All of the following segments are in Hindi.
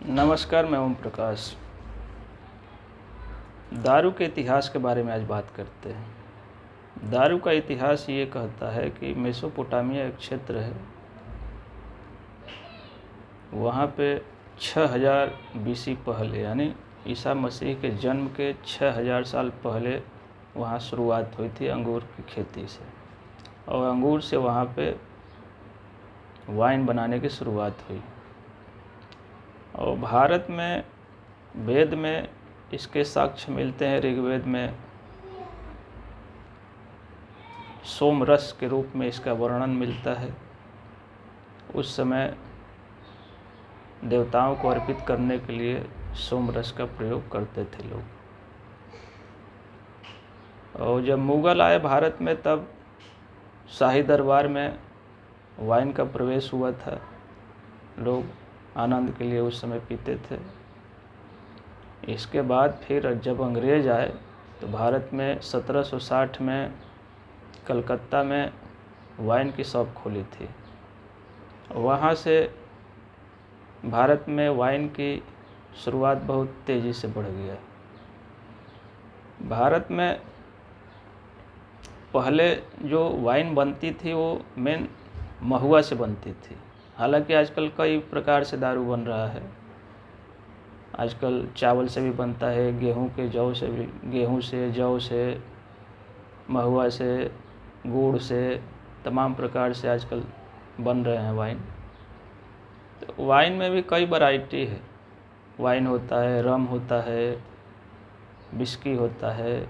नमस्कार, मैं ओम प्रकाश। दारू के इतिहास के बारे में आज बात करते हैं। दारू का इतिहास ये कहता है कि मेसोपोटामिया एक क्षेत्र है, वहाँ पे 6000 बीसी पहले यानी ईसा मसीह के जन्म के 6000 साल पहले वहाँ शुरुआत हुई थी अंगूर की खेती से, और अंगूर से वहाँ पे वाइन बनाने की शुरुआत हुई। और भारत में वेद में इसके साक्ष्य मिलते हैं। ऋग्वेद में सोमरस के रूप में इसका वर्णन मिलता है। उस समय देवताओं को अर्पित करने के लिए सोमरस का प्रयोग करते थे लोग। और जब मुग़ल आए भारत में, तब शाही दरबार में वाइन का प्रवेश हुआ था। लोग आनंद के लिए उस समय पीते थे। इसके बाद फिर जब अंग्रेज़ आए तो भारत में 1760 में कलकत्ता में वाइन की शॉप खोली थी। वहाँ से भारत में वाइन की शुरुआत बहुत तेज़ी से बढ़ गया। भारत में पहले जो वाइन बनती थी वो मेन महुआ से बनती थी। हालांकि आजकल कई प्रकार से दारू बन रहा है। आजकल चावल से भी बनता है, गेहूं के जौ से भी, गेहूं से, जौ से, महुआ से, गुड़ से, तमाम प्रकार से आजकल बन रहे हैं वाइन। तो वाइन में भी कई वैरायटी है। वाइन होता है, रम होता है, विस्की होता है।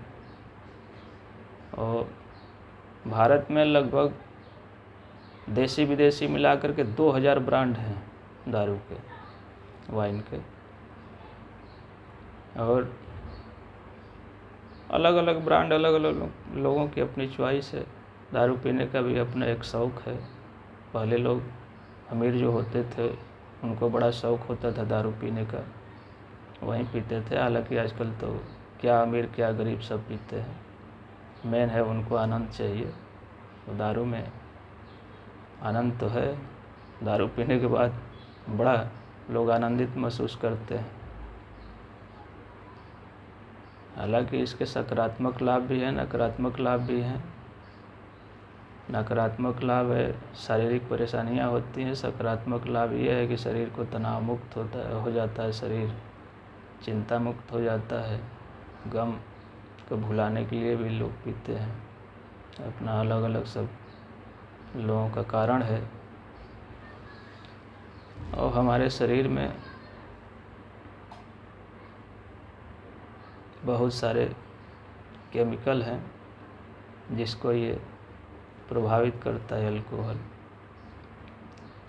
और भारत में लगभग देसी विदेशी मिलाकर के 2000 ब्रांड हैं दारू के, वाइन के। और अलग अलग ब्रांड, अलग अलग लोगों की अपनी चॉइस है। दारू पीने का भी अपना एक शौक़ है। पहले लोग अमीर जो होते थे उनको बड़ा शौक़ होता था दारू पीने का, वहीं पीते थे। हालांकि आजकल तो क्या अमीर क्या गरीब सब पीते हैं। मेन है उनको आनंद चाहिए, तो दारू में आनंद तो है। दारू पीने के बाद बड़ा लोग आनंदित महसूस करते हैं। हालांकि इसके सकारात्मक लाभ भी हैं, नकारात्मक लाभ भी हैं। नकारात्मक लाभ है शारीरिक परेशानियां होती हैं। सकारात्मक लाभ ये है कि शरीर को तनाव मुक्त हो जाता है, शरीर चिंता मुक्त हो जाता है। गम को भुलाने के लिए भी लोग पीते हैं। अपना अलग अलग सब लोगों का कारण है। और हमारे शरीर में बहुत सारे केमिकल हैं जिसको ये प्रभावित करता है। अल्कोहल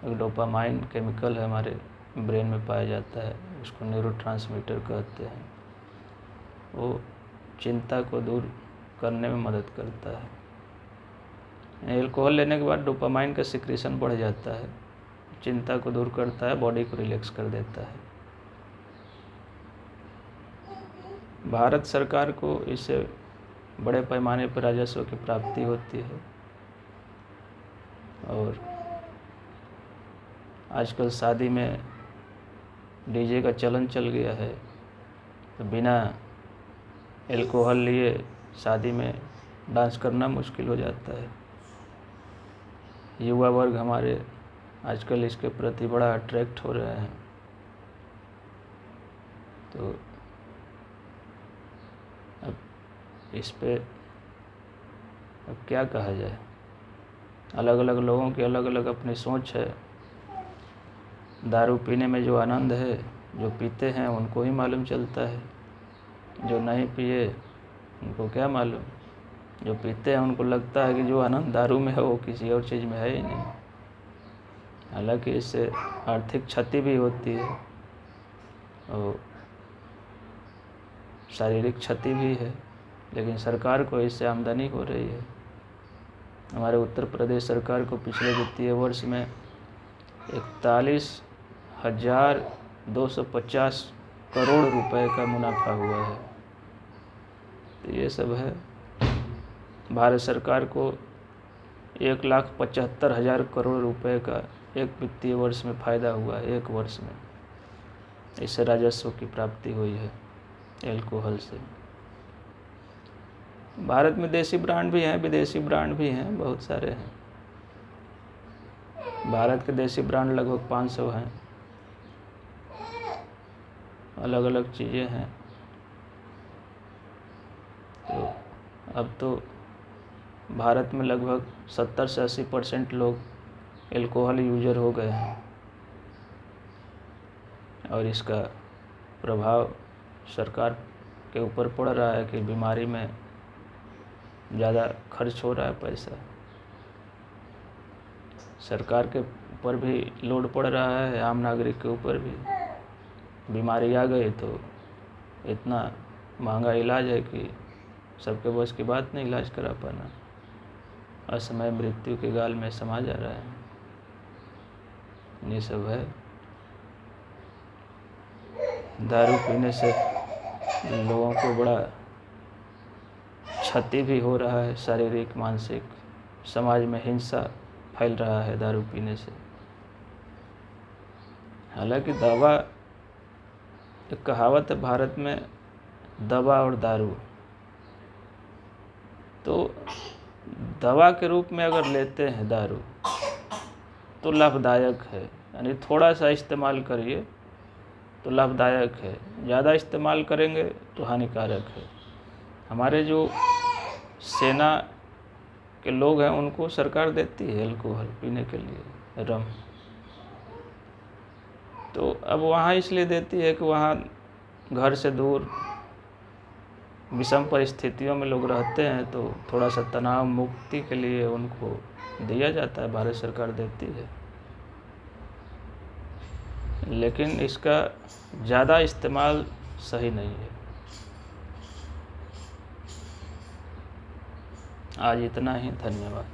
एक डोपामाइन केमिकल है, हमारे ब्रेन में पाया जाता है। उसको न्यूरोट्रांसमीटर कहते हैं। वो चिंता को दूर करने में मदद करता है। अल्कोहल लेने के बाद डोपामाइन का सिक्रीशन बढ़ जाता है, चिंता को दूर करता है, बॉडी को रिलैक्स कर देता है। भारत सरकार को इससे बड़े पैमाने पर राजस्व की प्राप्ति होती है। और आजकल शादी में डीजे का चलन चल गया है, तो बिना अल्कोहल लिए शादी में डांस करना मुश्किल हो जाता है। युवा वर्ग हमारे आजकल इसके प्रति बड़ा अट्रैक्ट हो रहे हैं। तो अब इस पे अब क्या कहा जाए। अलग अलग लोगों की अलग अलग अपनी सोच है। दारू पीने में जो आनंद है, जो पीते हैं उनको ही मालूम चलता है। जो नहीं पिए उनको क्या मालूम। जो पीते हैं उनको लगता है कि जो आनंद दारू में है वो किसी और चीज़ में है ही नहीं। हालांकि इससे आर्थिक क्षति भी होती है और शारीरिक क्षति भी है, लेकिन सरकार को इससे आमदनी हो रही है। हमारे उत्तर प्रदेश सरकार को पिछले वित्तीय वर्ष में 41,250 करोड़ रुपए का मुनाफा हुआ है। तो ये सब है। भारत सरकार को 1,75,000 करोड़ रुपए का एक वित्तीय वर्ष में फ़ायदा हुआ है, एक वर्ष में। इससे राजस्व की प्राप्ति हुई है एल्कोहल से। भारत में देसी ब्रांड भी हैं, विदेशी ब्रांड भी हैं, बहुत सारे हैं। भारत के देसी ब्रांड लगभग 500 हैं, अलग अलग चीज़ें हैं। तो अब तो भारत में लगभग 70 से 80% लोग एल्कोहल यूजर हो गए हैं और इसका प्रभाव सरकार के ऊपर पड़ रहा है कि बीमारी में ज़्यादा खर्च हो रहा है पैसा। सरकार के ऊपर भी लोड पड़ रहा है, आम नागरिक के ऊपर भी। बीमारी आ गई तो इतना महंगा इलाज है कि सबके बस की बात नहीं इलाज करा पाना, असमय मृत्यु के गाल में समा जा रहा है। ये सब है। दारू पीने से लोगों को बड़ा क्षति भी हो रहा है, शारीरिक मानसिक। समाज में हिंसा फैल रहा है दारू पीने से। हालांकि दवा, एक कहावत है भारत में, दवा और दारू, तो दवा के रूप में अगर लेते हैं दारू तो लाभदायक है, यानी थोड़ा सा इस्तेमाल करिए तो लाभदायक है, ज़्यादा इस्तेमाल करेंगे तो हानिकारक है। हमारे जो सेना के लोग हैं उनको सरकार देती है अल्कोहल पीने के लिए, रम। तो अब वहाँ इसलिए देती है कि वहाँ घर से दूर विषम परिस्थितियों में लोग रहते हैं, तो थोड़ा सा तनाव मुक्ति के लिए उनको दिया जाता है, भारत सरकार देती है। लेकिन इसका ज़्यादा इस्तेमाल सही नहीं है। आज इतना ही, धन्यवाद।